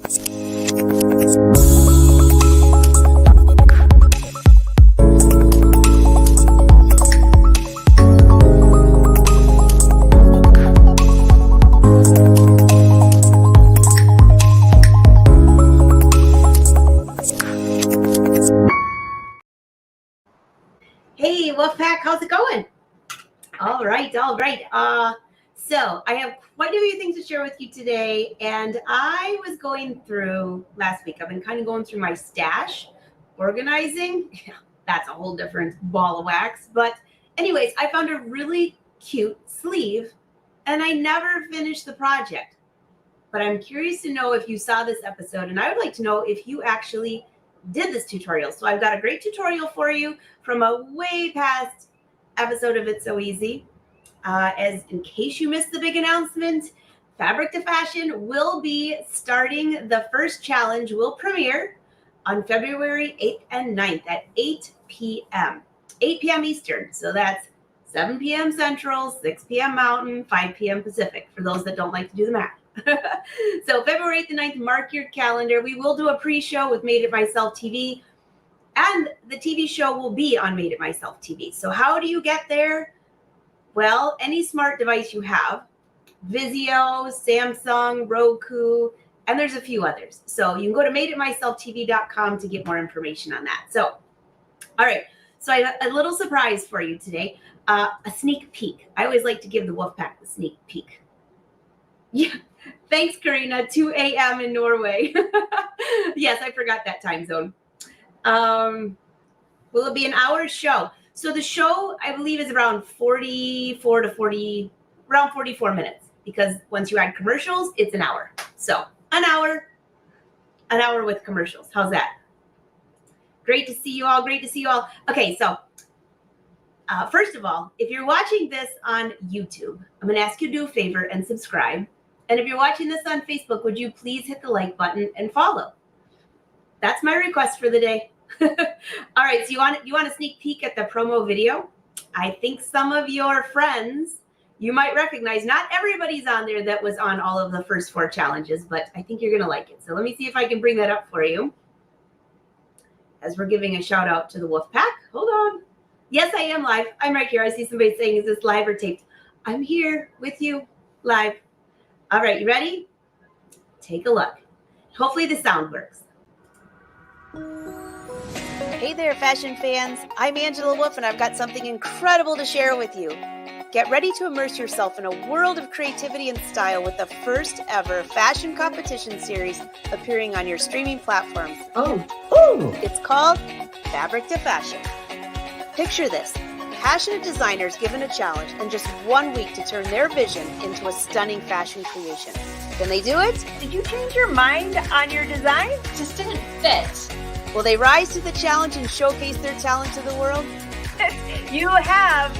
Hey, Wolfpack, how's it going? All right. So I have quite a few things to share with you today, and I was going through last week. I've been kind of going through my stash, organizing. Yeah, that's a whole different ball of wax. But anyways, I found a really cute sleeve, and I never finished the project. But I'm curious to know if you saw this episode, and I would like to know if you actually did this tutorial. So I've got a great tutorial for you from a way past episode of It's So Easy. As in case you missed the big announcement, Fabric to Fashion will be starting. The first challenge will premiere on February 8th and 9th at 8 p.m. 8 p.m. Eastern. So that's 7 p.m. Central, 6 p.m. Mountain, 5 p.m. Pacific, for those that don't like to do the math. So February 8th and 9th, mark your calendar. We will do a pre-show with Made It Myself TV, and the TV show will be on Made It Myself TV. So how do you get there? Well, any smart device you have, Vizio, Samsung, Roku, and there's a few others. So you can go to madeitmyselftv.com to get more information on that. So, all right. So I have a little surprise for you today, a sneak peek. I always like to give the Wolfpack the sneak peek. Yeah. Thanks, Karina. 2 a.m. in Norway. Yes, I forgot that time zone. Will it be an hour show? So the show, I believe, is around 44 minutes, because once you add commercials, it's an hour. So an hour with commercials. How's that? Great to see you all. Great to see you all. Okay, so first of all, if you're watching this on YouTube, I'm going to ask you to do a favor and subscribe. And if you're watching this on Facebook, would you please hit the like button and follow? That's my request for the day. All right, so you want a sneak peek at the promo video? I think some of your friends you might recognize. Not everybody's on there that was on all of the first 4 challenges, but I think you're going to like it. So let me see if I can bring that up for you, as we're giving a shout out to the Wolfpack. Hold on. Yes, I am live. I'm right here. I see somebody saying, is this live or taped? I'm here with you live. All right, you ready? Take a look. Hopefully the sound works. Hey there, fashion fans. I'm Angela Wolf, and I've got something incredible to share with you. Get ready to immerse yourself in a world of creativity and style with the first ever fashion competition series appearing on your streaming platforms. It's called Fabric to Fashion. Picture this. Passionate designers given a challenge and just 1 week to turn their vision into a stunning fashion creation. Can they do it? Did you change your mind on your design? Just didn't fit. Will they rise to the challenge and showcase their talent to the world? You have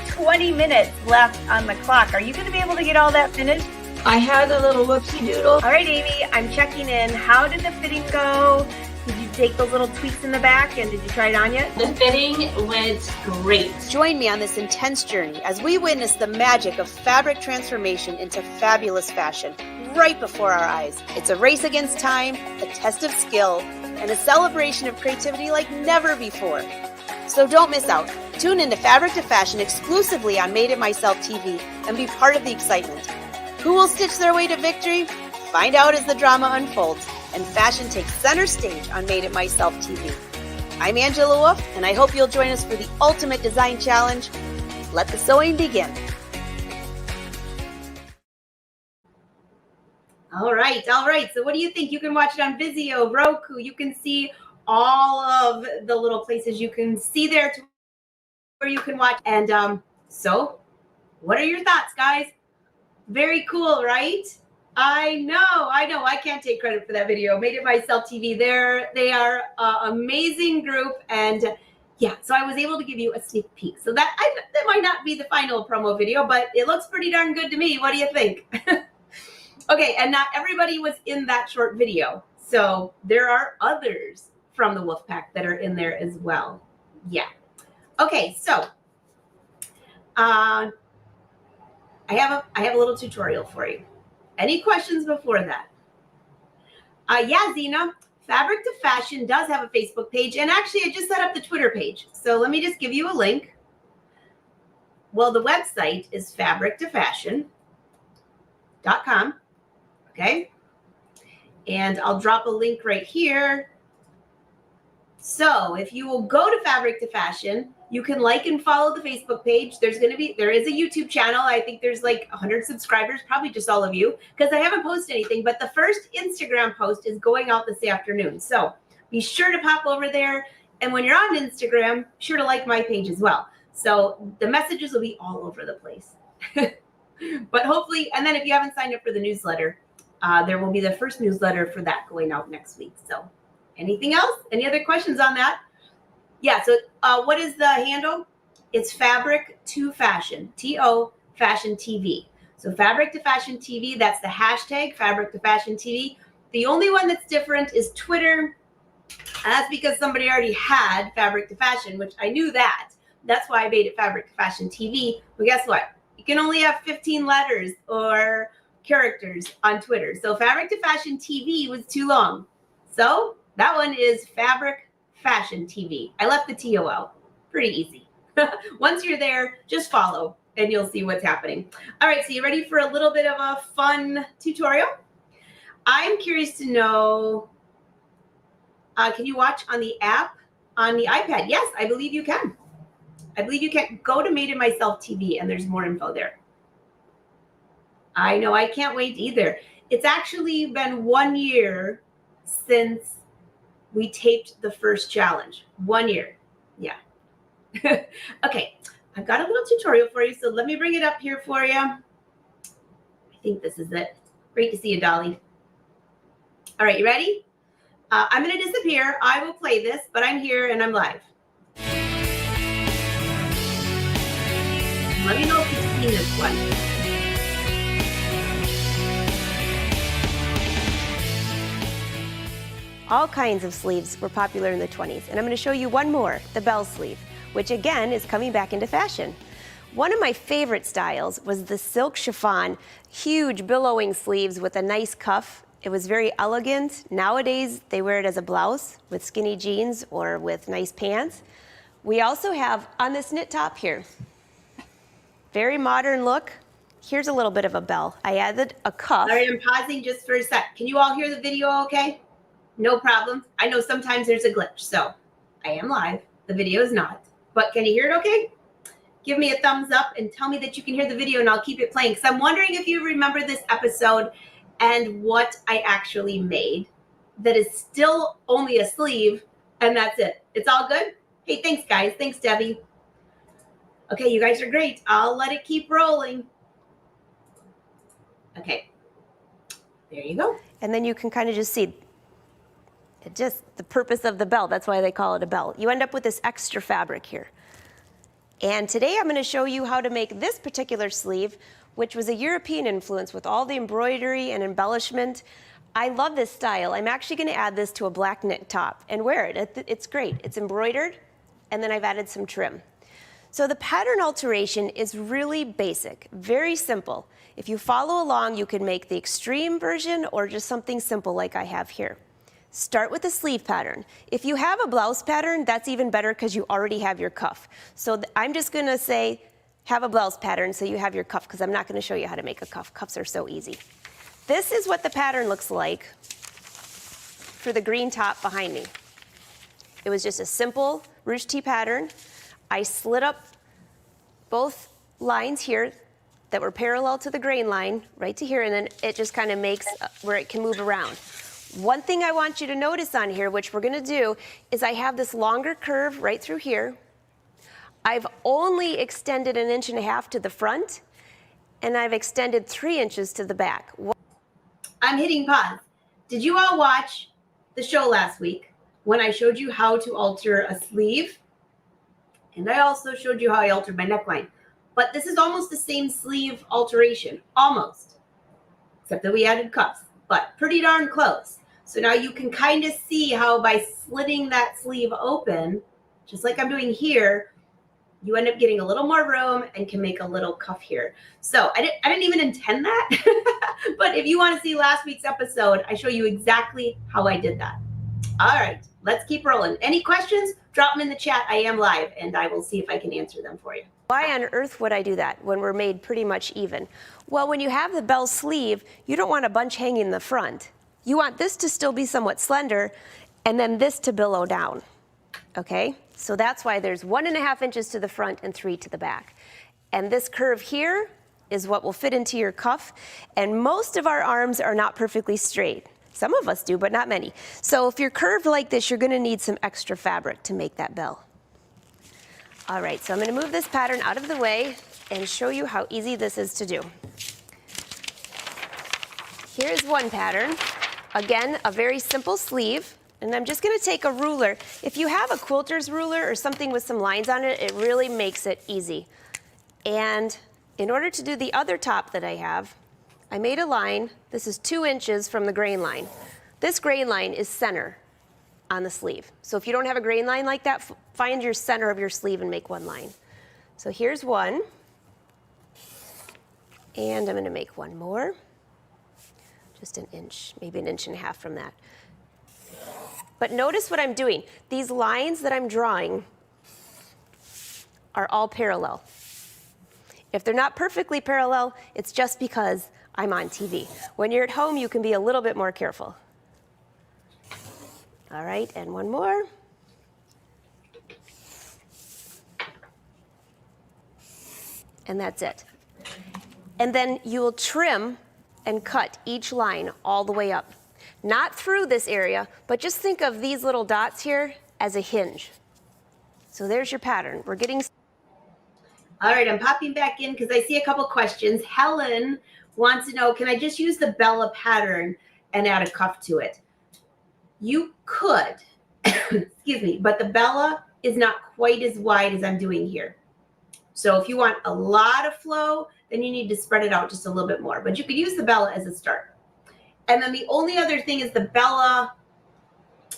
20 minutes left on the clock. Are you going to be able to get all that finished? I had a little whoopsie doodle. All right, Amy, I'm checking in. How did the fitting go? Did you take those little tweaks in the back, and did you try it on yet? The fitting went great. Join me on this intense journey as we witness the magic of fabric transformation into fabulous fashion right before our eyes. It's a race against time, a test of skill, and a celebration of creativity like never before. So don't miss out. Tune into Fabric to Fashion exclusively on Made It Myself TV and be part of the excitement. Who will stitch their way to victory? Find out as the drama unfolds and fashion takes center stage on Made It Myself TV. I'm Angela Wolf, and I hope you'll join us for the ultimate design challenge. Let the sewing begin. All right. So what do you think? You can watch it on Vizio, Roku. You can see all of the little places you can see there where you can watch. And so what are your thoughts, guys? Very cool, right? I know. I can't take credit for that video. Made It Myself TV. They are an amazing group. And yeah, so I was able to give you a sneak peek. So that might not be the final promo video, but it looks pretty darn good to me. What do you think? Okay, and not everybody was in that short video. So there are others from the Wolfpack that are in there as well. Yeah. Okay, so I have a little tutorial for you. Any questions before that? Yeah, Zena, Fabric to Fashion does have a Facebook page. And actually, I just set up the Twitter page. So let me just give you a link. Well, the website is fabric2fashion.com. Okay. And I'll drop a link right here. So if you will go to Fabric to Fashion, you can like and follow the Facebook page. There is a YouTube channel. I think there's like 100 subscribers, probably just all of you, because I haven't posted anything. But the first Instagram post is going out this afternoon. So be sure to pop over there. And when you're on Instagram, be sure to like my page as well. So the messages will be all over the place. But hopefully, and then if you haven't signed up for the newsletter, there will be the first newsletter for that going out next week. So anything else? Any other questions on that? Yeah, so what is the handle? It's Fabric to Fashion, T-O Fashion TV. So Fabric to Fashion TV, that's the hashtag, Fabric to Fashion TV. The only one that's different is Twitter. And that's because somebody already had Fabric to Fashion, which I knew that. That's why I made it Fabric to Fashion TV. But guess what? You can only have 15 letters or characters on Twitter. So Fabric to Fashion TV was too long. So that one is Fabric Fashion TV. I left the TO out. Pretty easy. Once you're there, just follow and you'll see what's happening. All right, so you ready for a little bit of a fun tutorial? I'm curious to know, can you watch on the app on the iPad? Yes, I believe you can. I believe you can. Go to Made It Myself TV and there's more info there. I know, I can't wait either. It's actually been 1 year since we taped the first challenge. 1 year. Yeah. Okay. I've got a little tutorial for you. So let me bring it up here for you. I think this is it. Great to see you, Dolly. All right. You ready? I'm going to disappear. I will play this, but I'm here and I'm live. Let me know if you've seen this one. All kinds of sleeves were popular in the 20s, and I'm going to show you one more, the bell sleeve, which again is coming back into fashion. One of my favorite styles was the silk chiffon, huge billowing sleeves with a nice cuff. It was very elegant. Nowadays, they wear it as a blouse with skinny jeans or with nice pants. We also have on this knit top here, very modern look. Here's a little bit of a bell. I added a cuff. Sorry, I'm pausing just for a sec. Can you all hear the video okay? No problem. I know sometimes there's a glitch, so I am live. The video is not. But can you hear it okay? Give me a thumbs up and tell me that you can hear the video and I'll keep it playing. Because I'm wondering if you remember this episode and what I actually made that is still only a sleeve and that's it. It's all good? Hey, thanks, guys. Thanks, Debbie. Okay, you guys are great. I'll let it keep rolling. Okay. There you go. And then you can kind of just see just the purpose of the bell. That's why they call it a bell. You end up with this extra fabric here. And today I'm going to show you how to make this particular sleeve, which was a European influence with all the embroidery and embellishment. I love this style. I'm actually going to add this to a black knit top and wear it. It's great. It's embroidered, and then I've added some trim. So the pattern alteration is really basic, very simple. If you follow along, you can make the extreme version or just something simple like I have here. Start with the sleeve pattern. If you have a blouse pattern, that's even better because you already have your cuff. So I'm just going to say have a blouse pattern so you have your cuff because I'm not going to show you how to make a cuff. Cuffs are so easy. This is what the pattern looks like for the green top behind me. It was just a simple ruche tee pattern. I slit up both lines here that were parallel to the grain line right to here, and then it just kind of makes where it can move around. One thing I want you to notice on here, which we're going to do, is I have this longer curve right through here. I've only extended 1.5 inches to the front, and I've extended 3 inches to the back. I'm hitting pause. Did you all watch the show last week when I showed you how to alter a sleeve? And I also showed you how I altered my neckline. But this is almost the same sleeve alteration, almost, except that we added cuffs, but pretty darn close. So now you can kind of see how by slitting that sleeve open, just like I'm doing here, you end up getting a little more room and can make a little cuff here. So I didn't even intend that, but But if you want to see last week's episode, I show you exactly how I did that. All right, let's keep rolling. Any questions? Drop them in the chat. I am live, and I will see if I can answer them for you. Why on earth would I do that when we're made pretty much even? Well, when you have the bell sleeve, you don't want a bunch hanging in the front. You want this to still be somewhat slender, and then this to billow down, okay? So that's why there's 1.5 inches to the front and 3 to the back. And this curve here is what will fit into your cuff, and most of our arms are not perfectly straight. Some of us do, but not many. So if you're curved like this, you're gonna need some extra fabric to make that bell. All right, so I'm gonna move this pattern out of the way and show you how easy this is to do. Here's one pattern. Again, a very simple sleeve, and I'm just gonna take a ruler. If you have a quilter's ruler or something with some lines on it, it really makes it easy. And in order to do the other top that I have, I made a line. This is 2 inches from the grain line. This grain line is center on the sleeve. So if you don't have a grain line like that, find your center of your sleeve and make one line. So here's one. And I'm gonna make one more. Just an inch, maybe 1.5 inches from that. But notice what I'm doing. These lines that I'm drawing are all parallel. If they're not perfectly parallel, it's just because I'm on TV. When you're at home, you can be a little bit more careful. All right, and one more. And that's it. And then you will trim and cut each line all the way up. Not through this area, but just think of these little dots here as a hinge. So there's your pattern. We're getting... All right, I'm popping back in because I see a couple questions. Helen wants to know, can I just use the Bella pattern and add a cuff to it? You could, excuse me, but the Bella is not quite as wide as I'm doing here. So if you want a lot of flow, then you need to spread it out just a little bit more. But you could use the Bella as a start. And then the only other thing is the Bella,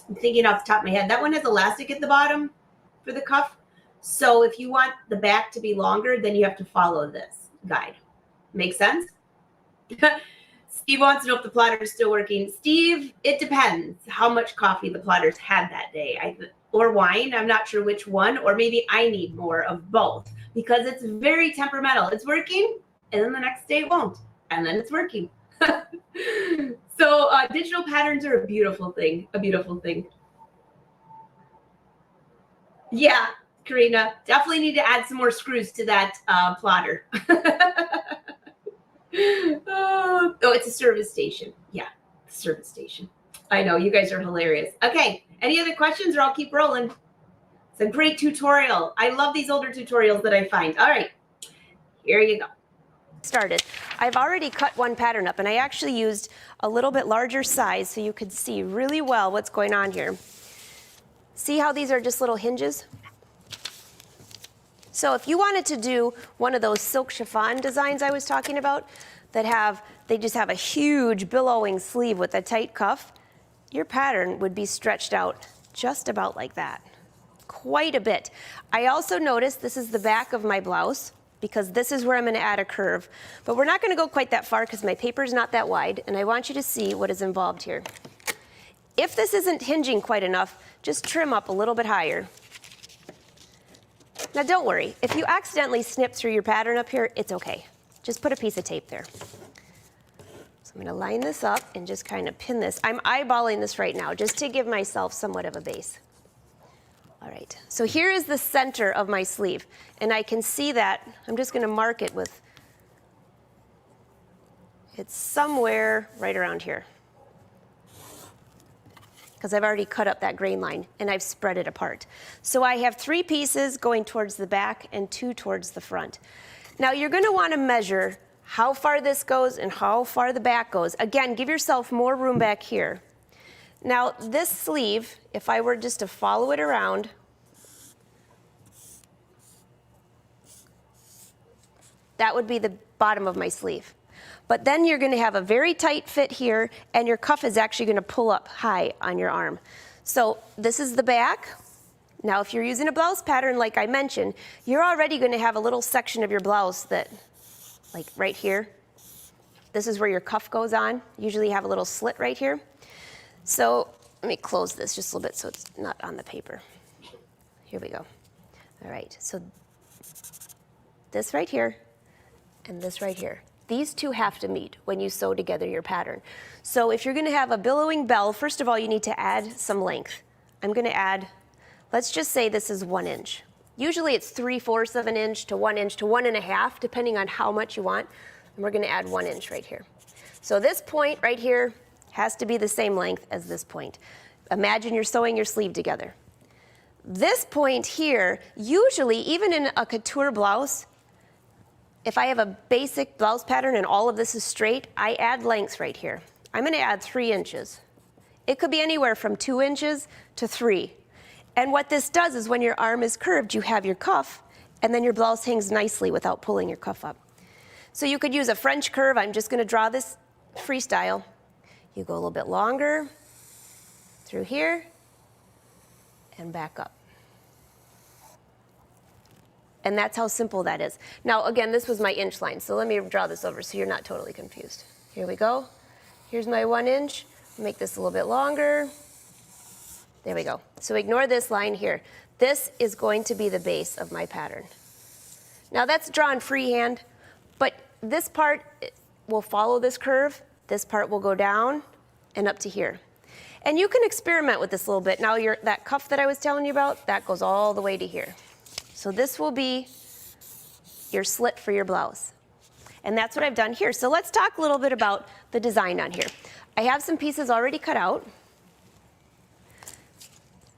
I'm thinking off the top of my head, that one has elastic at the bottom for the cuff. So if you want the back to be longer, then you have to follow this guide. Make sense? Steve wants to know if the plotter is still working. Steve, it depends how much coffee the plotters had that day. Or wine, I'm not sure which one, or maybe I need more of both because it's very temperamental. It's working, and then the next day it won't, and then it's working. So digital patterns are a beautiful thing, Yeah, Karina, definitely need to add some more screws to that plotter. Oh, it's a service station. Yeah, service station. I know, you guys are hilarious. Okay, any other questions or I'll keep rolling. It's a great tutorial. I love these older tutorials that I find. All right, here you go. Started. I've already cut one pattern up, and I actually used a little bit larger size so you could see really well what's going on here. See how these are just little hinges? So if you wanted to do one of those silk chiffon designs I was talking about that they just have a huge billowing sleeve with a tight cuff, your pattern would be stretched out just about like that, quite a bit. I also noticed this is the back of my blouse because this is where I'm gonna add a curve, but we're not gonna go quite that far because my paper's not that wide, and I want you to see what is involved here. If this isn't hinging quite enough, just trim up a little bit higher. Now don't worry, if you accidentally snip through your pattern up here, it's okay. Just put a piece of tape there. So I'm gonna line this up and just kind of pin this. I'm eyeballing this right now just to give myself somewhat of a base. All right, so here is the center of my sleeve, and I can see that. I'm just gonna mark it with, it's somewhere right around here, because I've already cut up that grain line and I've spread it apart. So I have 3 pieces going towards the back and 2 towards the front. Now you're gonna wanna measure how far this goes and how far the back goes. Again, give yourself more room back here. Now this sleeve, if I were just to follow it around, that would be the bottom of my sleeve. But then you're gonna have a very tight fit here, and your cuff is actually gonna pull up high on your arm. So this is the back. Now if you're using a blouse pattern like I mentioned, you're already gonna have a little section of your blouse that, like right here, This is where your cuff goes on. Usually you have a little slit right here. So let me close this just a little bit so it's not on the paper. Here we go. All right, so this right here and this right here. These two have to meet when you sew together your pattern. So if you're gonna have a billowing bell, first of all, you need to add some length. I'm gonna add, let's just say this is 1 inch. Usually it's 3/4 of an inch to 1 inch to 1.5, depending on how much you want. And we're gonna add 1 inch right here. So this point right here has to be the same length as this point. Imagine you're sewing your sleeve together. This point here, usually, even in a couture blouse, if I have a basic blouse pattern and all of this is straight, I add lengths right here. I'm gonna add 3 inches. It could be anywhere from 2 inches to 3. And what this does is when your arm is curved, you have your cuff, and then your blouse hangs nicely without pulling your cuff up. So you could use a French curve. I'm just gonna draw this freestyle. You go a little bit longer, through here, and back up. And that's how simple that is. Now, again, this was my inch line, so let me draw this over so you're not totally confused. Here we go. Here's my 1 inch. Make this a little bit longer. There we go. So ignore this line here. This is going to be the base of my pattern. Now that's drawn freehand, but this part will follow this curve. This part will go down and up to here. And you can experiment with this a little bit. Now that cuff that I was telling you about, that goes all the way to here. So this will be your slit for your blouse. And that's what I've done here. So let's talk a little bit about the design on here. I have some pieces already cut out.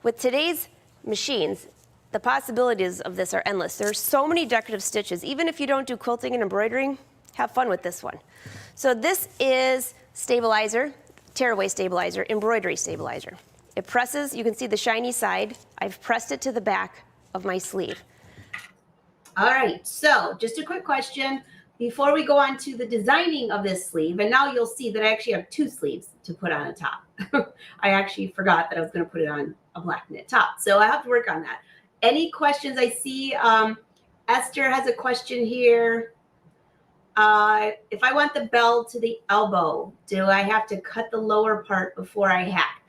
With today's machines, the possibilities of this are endless. There are so many decorative stitches. Even if you don't do quilting and embroidering, have fun with this one. So this is stabilizer, tearaway stabilizer, embroidery stabilizer. It presses, you can see the shiny side. I've pressed it to the back of my sleeve. All right, so just a quick question before we go on to the designing of this sleeve. And now you'll see that I actually have 2 sleeves to put on a top. I actually forgot that I was going to put it on a black knit top. So I have to work on that. Any questions? I see Esther has a question here. If I want the bell to the elbow, do I have to cut the lower part before I hack?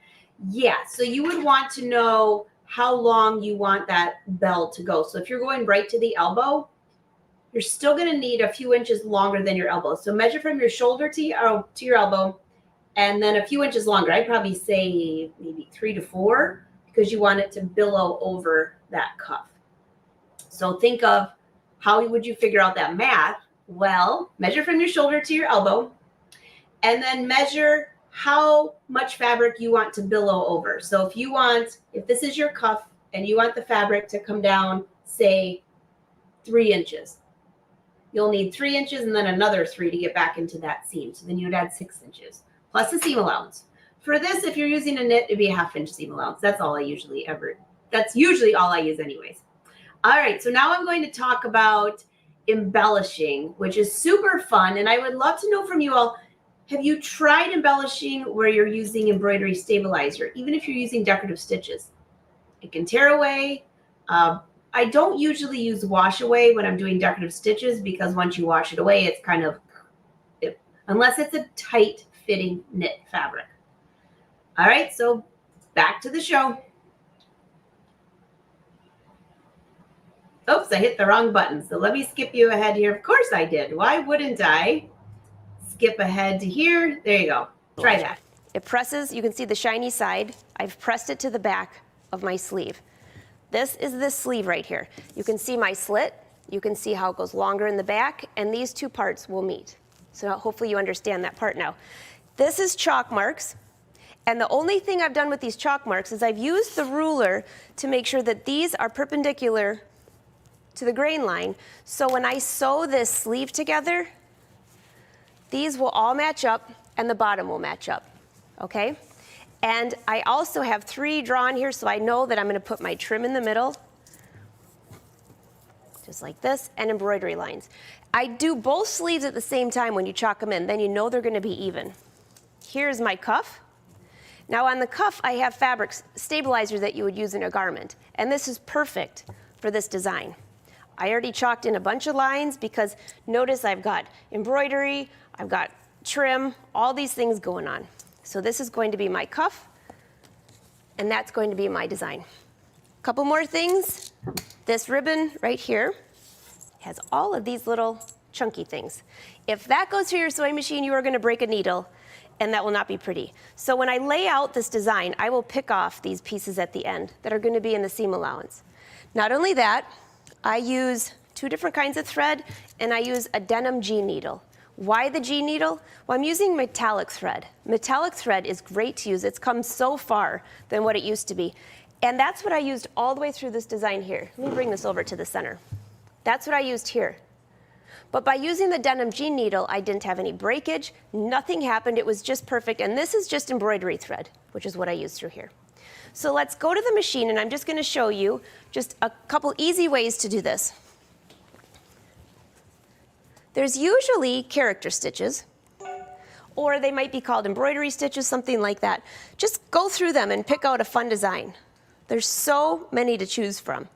Yeah, so you would want to know how long you want that bell to go. So if you're going right to the elbow, you're still going to need a few inches longer than your elbow. So measure from your shoulder to your elbow, and then a few inches longer. I'd probably say maybe 3 to 4, because you want it to billow over that cuff. So think of how would you figure out that math? Well, measure from your shoulder to your elbow, and then measure how much fabric you want to billow over. So if this is your cuff and you want the fabric to come down, say 3 inches, you'll need 3 inches and then another 3 to get back into that seam. So then you'd add 6 inches plus the seam allowance. For this, if you're using a knit, it'd be a 1/2 inch seam allowance. That's usually all I use anyways. All right, so now I'm going to talk about embellishing, which is super fun. And I would love to know from you all, have you tried embellishing where you're using embroidery stabilizer, even if you're using decorative stitches? It can tear away. I don't usually use wash away when I'm doing decorative stitches, because once you wash it away, it's kind of, unless it's a tight fitting knit fabric. All right, so back to the show. Oops, I hit the wrong button. So let me skip you ahead here. Of course I did. Why wouldn't I? Skip ahead to here. There you go. Try that. It presses, you can see the shiny side. I've pressed it to the back of my sleeve. This is this sleeve right here. You can see my slit. You can see how it goes longer in the back, and these 2 parts will meet. So hopefully you understand that part now. This is chalk marks. And the only thing I've done with these chalk marks is I've used the ruler to make sure that these are perpendicular to the grain line. So when I sew this sleeve together, these will all match up and the bottom will match up, okay? And I also have 3 drawn here, so I know that I'm gonna put my trim in the middle, just like this, and embroidery lines. I do both sleeves at the same time when you chalk them in, then you know they're gonna be even. Here's my cuff. Now on the cuff, I have fabric stabilizer that you would use in a garment, and this is perfect for this design. I already chalked in a bunch of lines because notice I've got embroidery, I've got trim, all these things going on. So this is going to be my cuff, and that's going to be my design. Couple more things. This ribbon right here has all of these little chunky things. If that goes through your sewing machine, you are going to break a needle, and that will not be pretty. So when I lay out this design, I will pick off these pieces at the end that are going to be in the seam allowance. Not only that, I use 2 different kinds of thread, and I use a denim G needle. Why the G needle? Well, I'm using metallic thread. Metallic thread is great to use. It's come so far than what it used to be. And that's what I used all the way through this design here. Let me bring this over to the center. That's what I used here. But by using the denim G needle, I didn't have any breakage. Nothing happened. It was just perfect. And this is just embroidery thread, which is what I used through here. So let's go to the machine, and I'm just going to show you just a couple easy ways to do this. There's usually character stitches, or they might be called embroidery stitches, something like that. Just go through them and pick out a fun design. There's so many to choose from.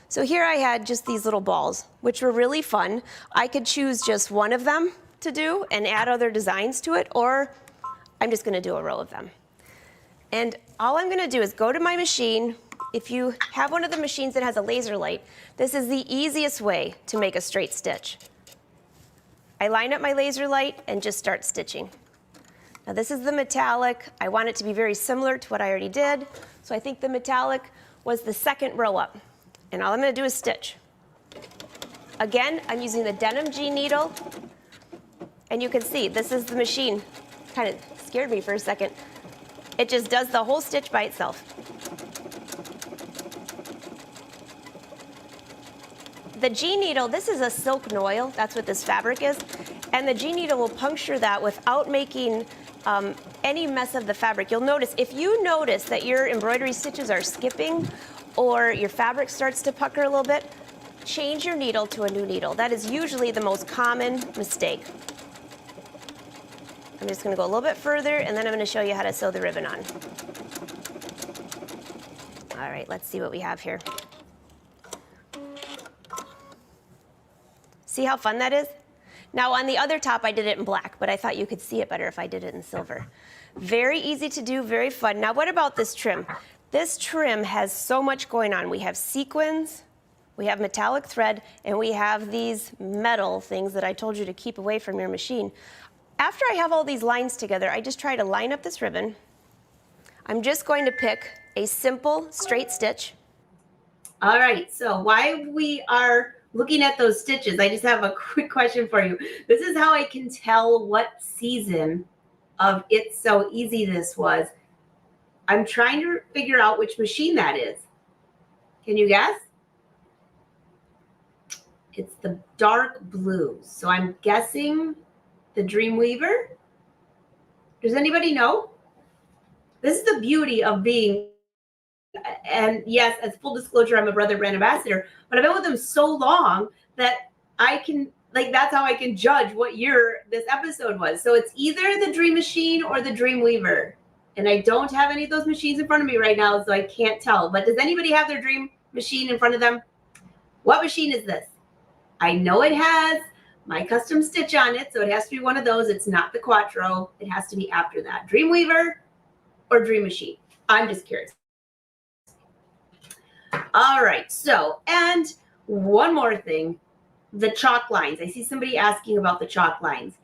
So here I had just these little balls, which were really fun. I could choose just one of them to do and add other designs to it, or I'm just going to do a row of them. And all I'm going to do is go to my machine. If you have one of the machines that has a laser light, this is the easiest way to make a straight stitch. I line up my laser light and just start stitching. Now this is the metallic. I want it to be very similar to what I already did. So I think the metallic was the second row up. And all I'm going to do is stitch. Again, I'm using the denim G needle. And you can see, this is the machine. Kind of scared me for a second. It just does the whole stitch by itself. The G needle, this is a silk noil. That's what this fabric is. And the G needle will puncture that without making any mess of the fabric. You'll notice, if you notice that your embroidery stitches are skipping or your fabric starts to pucker a little bit, change your needle to a new needle. That is usually the most common mistake. I'm just going to go a little bit further, and then I'm going to show you how to sew the ribbon on. All right, let's see what we have here. See how fun that is? Now on the other top, I did it in black, but I thought you could see it better if I did it in silver. Very easy to do, very fun. Now what about this trim? This trim has so much going on. We have sequins, we have metallic thread, and we have these metal things that I told you to keep away from your machine. After I have all these lines together, I just try to line up this ribbon. I'm just going to pick a simple straight stitch. All right, so while we are looking at those stitches, I just have a quick question for you. This is how I can tell what season of It's So Easy this was. I'm trying to figure out which machine that is. Can you guess? It's the dark blue. So I'm guessing the Dreamweaver. Does anybody know? This is the beauty of being, and yes, as full disclosure, I'm a Brother brand ambassador, but I've been with them so long that I can, like, that's how I can judge what year this episode was. So it's either the Dream Machine or the Dreamweaver. And I don't have any of those machines in front of me right now, so I can't tell. But does anybody have their Dream Machine in front of them? What machine is this? I know it has my custom stitch on it, so it has to be one of those. It's not the Quattro. It has to be after that. Dreamweaver or Dream Machine? I'm just curious. All right, so, and one more thing, the chalk lines. I see somebody asking about the chalk lines.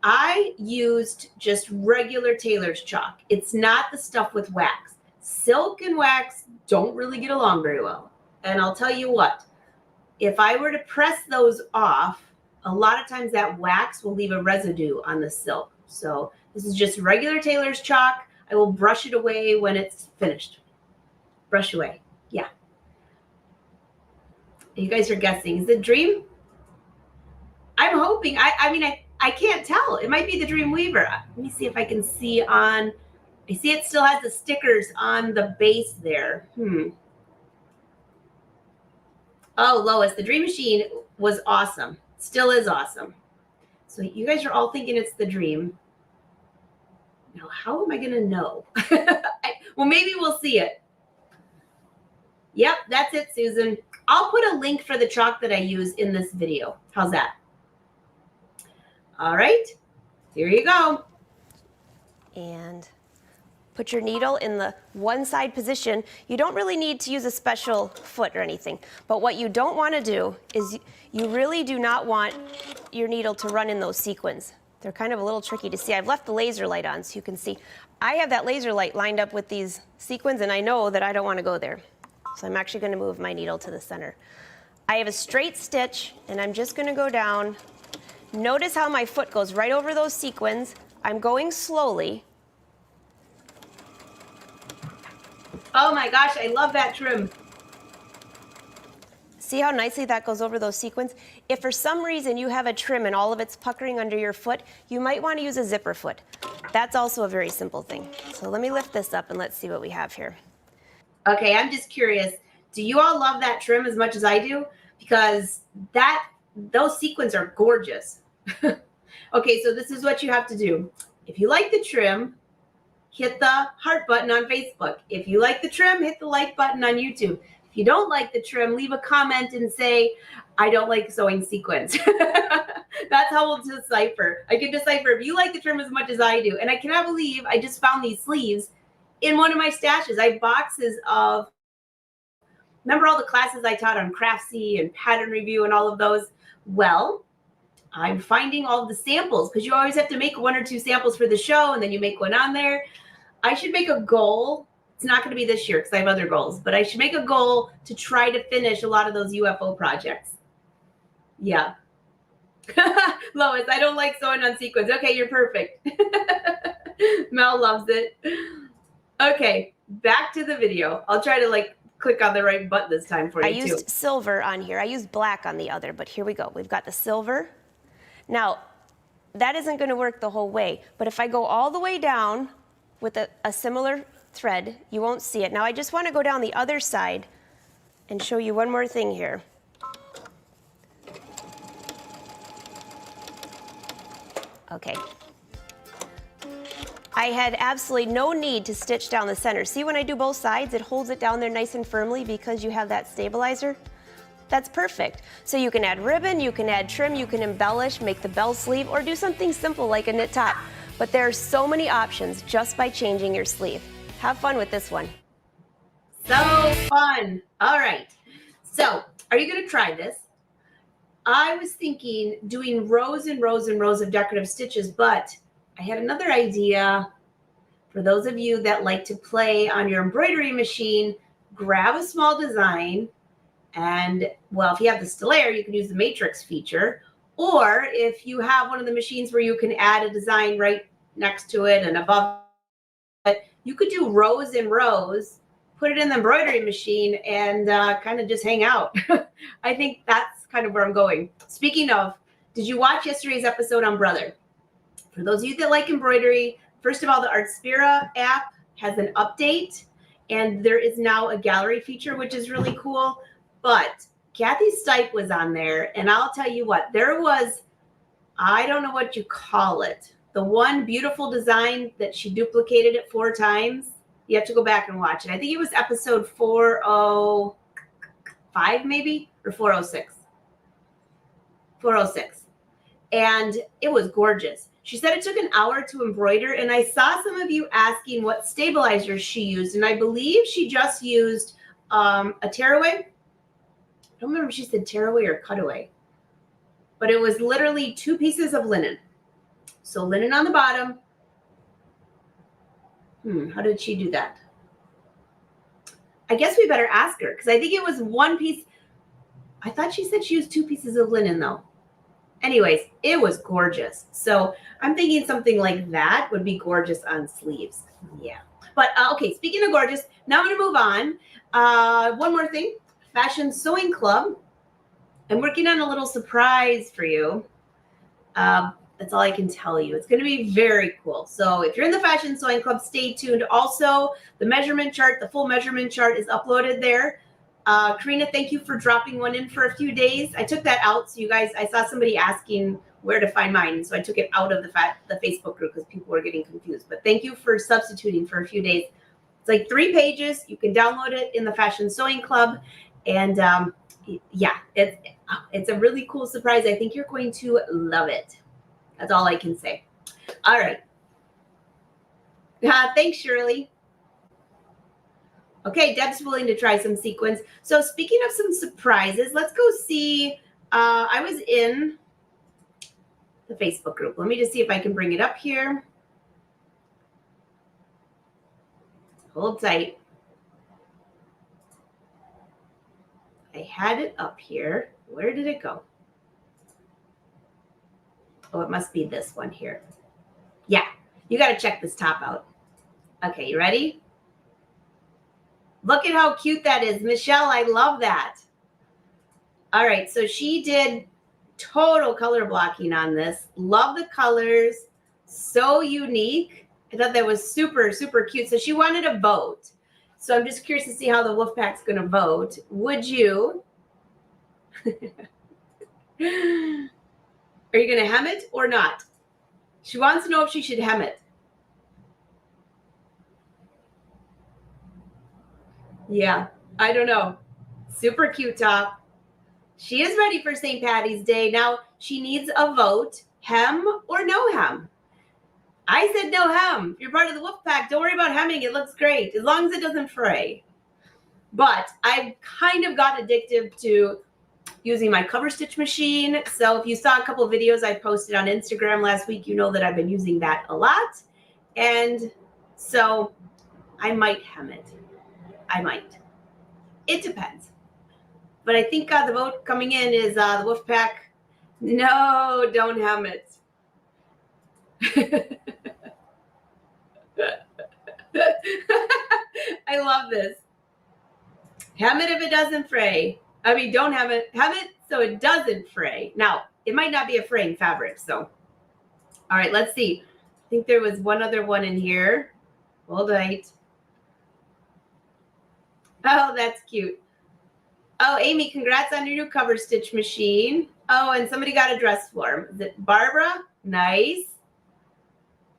I used just regular tailor's chalk. It's not the stuff with wax. Silk and wax don't really get along very well. And I'll tell you what, if I were to press those off, a lot of times that wax will leave a residue on the silk. So this is just regular tailor's chalk. I will brush it away when it's finished. Brush away. Yeah. You guys are guessing. Is it Dream? I'm hoping. I can't tell. It might be the Dreamweaver. Let me see if I can see on. I see it still has the stickers on the base there. Oh, Lois, the Dream Machine was awesome. Still is awesome. So you guys are all thinking it's the Dream. Now, how am I going to know? Well, maybe we'll see it. Yep, that's it, Susan. I'll put a link for the chalk that I use in this video. How's that? All right. Here you go. And put your needle in the one side position. You don't really need to use a special foot or anything, but what you don't want to do is you really do not want your needle to run in those sequins. They're kind of a little tricky to see. I've left the laser light on so you can see. I have that laser light lined up with these sequins, and I know that I don't want to go there. So I'm actually going to move my needle to the center. I have a straight stitch, and I'm just going to go down. Notice how my foot goes right over those sequins. I'm going slowly. Oh my gosh, I love that trim. See how nicely that goes over those sequins? If for some reason you have a trim and all of it's puckering under your foot, you might want to use a zipper foot. That's also a very simple thing. So let me lift this up and let's see what we have here. Okay, I'm just curious. Do you all love that trim as much as I do? Because those sequins are gorgeous. Okay, so this is what you have to do. If you like the trim, hit the heart button on Facebook. If you like the trim, hit the like button on YouTube. If you don't like the trim, leave a comment and say, I don't like sewing sequins. That's how we'll decipher. I can decipher if you like the trim as much as I do. And I cannot believe I just found these sleeves in one of my stashes. I have boxes of, remember all the classes I taught on Craftsy and pattern review and all of those? Well, I'm finding all the samples because you always have to make 1 or 2 samples for the show and then you make one on there. I should make a goal. It's not going to be this year because I have other goals, but I should make a goal to try to finish a lot of those UFO projects. Yeah. Lois, I don't like sewing on sequins. Okay, you're perfect. Mel loves it. Okay, back to the video. I'll try to click on the right button this time for you. I used silver on here. I used black on the other, but here we go. We've got the silver. Now, that isn't going to work the whole way, but if I go all the way down with a similar thread, you won't see it. Now, I just want to go down the other side and show you one more thing here. Okay. I had absolutely no need to stitch down the center. See, when I do both sides, it holds it down there nice and firmly because you have that stabilizer. That's perfect. So you can add ribbon, you can add trim, you can embellish, make the bell sleeve, or do something simple like a knit top. But there are so many options just by changing your sleeve. Have fun with this one. So fun. All right. So are you going to try this? I was thinking doing rows and rows and rows of decorative stitches, but I had another idea for those of you that like to play on your embroidery machine. Grab a small design and, well, if you have the Stellaire, you can use the matrix feature, or if you have one of the machines where you can add a design right next to it and above it, you could do rows and rows, put it in the embroidery machine and kind of just hang out. I think that's kind of where I'm going. Speaking of, did you watch yesterday's episode on Brother? For those of you that like embroidery, first of all, the Artspira app has an update and there is now a gallery feature, which is really cool. But Kathy Stipe was on there, and I'll tell you what, there was, I don't know what you call it, the one beautiful design that she duplicated it 4 times. You have to go back and watch it. I think it was episode 405 maybe, or 406. 406. And it was gorgeous. She said it took an hour to embroider, and I saw some of you asking what stabilizers she used, and I believe she just used a tearaway. I don't remember if she said tearaway or cutaway, but it was literally 2 pieces of linen. So linen on the bottom. How did she do that? I guess we better ask her because I think it was 1 piece. I thought she said she used 2 pieces of linen though. Anyways, it was gorgeous. So I'm thinking something like that would be gorgeous on sleeves. Yeah. But okay, speaking of gorgeous, now I'm going to move on. One more thing. Fashion Sewing Club. I'm working on a little surprise for you. That's all I can tell you. It's going to be very cool. So if you're in the Fashion Sewing Club, stay tuned. Also, the measurement chart, the full measurement chart is uploaded there. Karina, thank you for dropping one in for a few days. I took that out. So you guys, I saw somebody asking where to find mine. So I took it out of the Facebook group because people were getting confused. But thank you for substituting for a few days. It's like 3 pages. You can download it in the Fashion Sewing Club. And yeah, it's a really cool surprise. I think you're going to love it. That's all I can say. All right. Thanks, Shirley. Okay, Deb's willing to try some sequins. So speaking of some surprises, let's go see. I was in the Facebook group. Let me just see if I can bring it up here. Hold tight. I had it up here. Where did it go? Oh, it must be this one here. Yeah, you got to check this top out. Okay, you ready? Look at how cute that is. Michelle, I love that. All right, so she did total color blocking on this. Love the colors. So unique. I thought that was super, super cute. So she wanted a vote. So I'm just curious to see how the Wolfpack's going to vote. Would you? Are you going to hem it or not? She wants to know if she should hem it. Yeah, I don't know. Super cute top. She is ready for St. Patty's Day. Now she needs a vote, hem or no hem. I said no hem. If you're part of the Wolfpack, don't worry about hemming. It looks great as long as it doesn't fray. But I've kind of got addicted to using my cover stitch machine. So if you saw a couple of videos I posted on Instagram last week, you know that I've been using that a lot. And so I might hem it. I might. It depends. But I think the vote coming in is the Wolfpack. No, don't hem it. I love this. Hem it if it doesn't fray. I mean, don't hem it. Hem it so it doesn't fray. Now, it might not be a fraying fabric, so. All right, let's see. I think there was one other one in here. Hold tight. Oh, that's cute. Oh, Amy, congrats on your new cover stitch machine. Oh, and somebody got a dress form. Is it Barbara? Nice.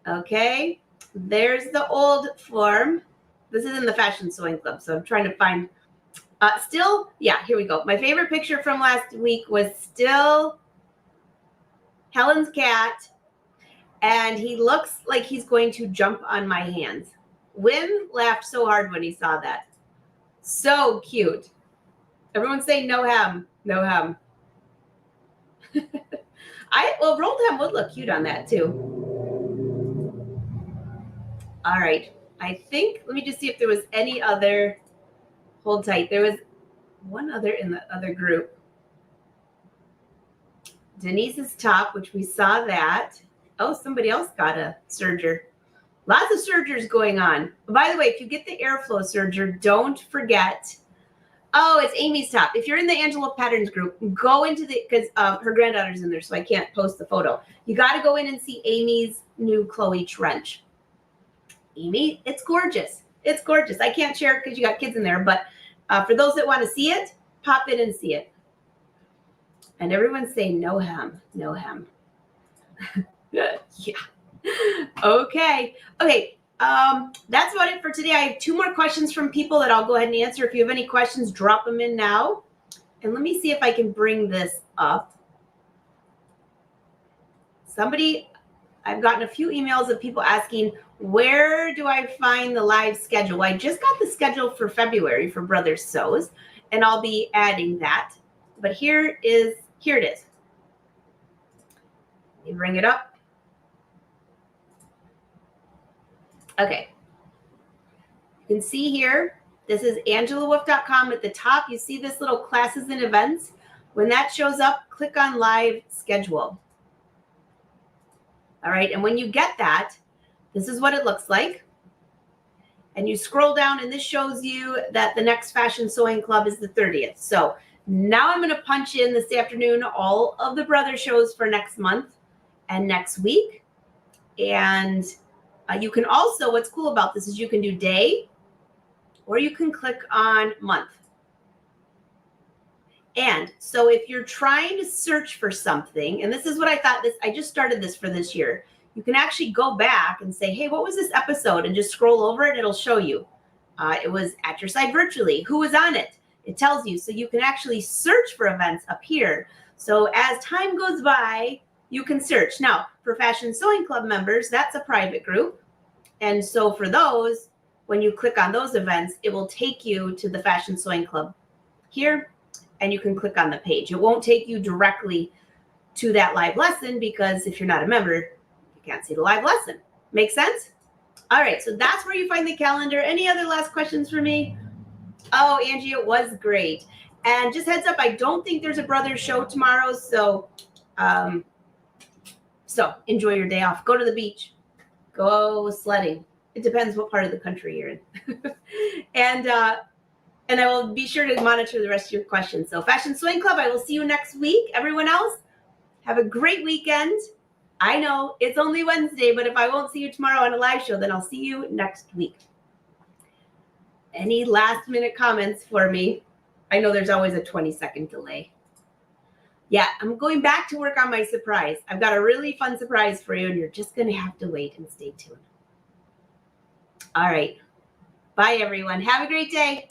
Okay. There's the old form. This is in the Fashion Sewing Club, so I'm trying to find. Still, yeah, here we go. My favorite picture from last week was still Helen's cat, and he looks like he's going to jump on my hands. Wynn laughed so hard when he saw that. So cute. Everyone's saying no hem, no hem. Well, rolled hem would look cute on that too. All right. I think, let me just see if there was any other, hold tight. There was one other in the other group. Denise's top, which we saw that. Oh, somebody else got a serger. Lots of sergers going on. By the way, if you get the airflow serger, don't forget. Oh, it's Amy's top. If you're in the Angela Patterns group, go into the, because her granddaughter's in there, so I can't post the photo. You got to go in and see Amy's new Chloe trench. Amy, it's gorgeous. It's gorgeous. I can't share it because you got kids in there, but for those that want to see it, pop in and see it. And everyone's saying no hem, no hem. Yeah. Okay. That's about it for today. I have 2 more questions from people that I'll go ahead and answer. If you have any questions, drop them in now. And let me see if I can bring this up. I've gotten a few emails of people asking, where do I find the live schedule? Well, I just got the schedule for February for Brothers Sews, and I'll be adding that. But here it is. You bring it up. Okay. You can see here, this is angelawolf.com. At the top, you see this little classes and events. When that shows up, click on live schedule. All right, and when you get that, this is what it looks like. And you scroll down, and this shows you that the next Fashion Sewing Club is the 30th. So now I'm going to punch in this afternoon all of the brother shows for next month and next week. And you can also, what's cool about this is you can do day, or you can click on month. And so if you're trying to search for something, and this is what I thought I just started this for this year. You can actually go back and say, hey, what was this episode? And just scroll over it. It'll show you. It was At Your Side Virtually. Who was on it? It tells you. So you can actually search for events up here. So as time goes by, you can search. Now, for Fashion Sewing Club members, that's a private group. And so for those, when you click on those events, it will take you to the Fashion Sewing Club here, and you can click on the page. It won't take you directly to that live lesson because if you're not a member, you can't see the live lesson. Make sense? All right, so that's where you find the calendar. Any other last questions for me? Oh, Angie, it was great. And just heads up, I don't think there's a Brothers show tomorrow, so enjoy your day off. Go to the beach. Go sledding. It depends what part of the country you're in. And I will be sure to monitor the rest of your questions. So Fashion Sewing Club, I will see you next week. Everyone else, have a great weekend. I know it's only Wednesday, but if I won't see you tomorrow on a live show, then I'll see you next week. Any last minute comments for me? I know there's always a 20-second delay. Yeah, I'm going back to work on my surprise. I've got a really fun surprise for you, and you're just going to have to wait and stay tuned. All right. Bye, everyone. Have a great day.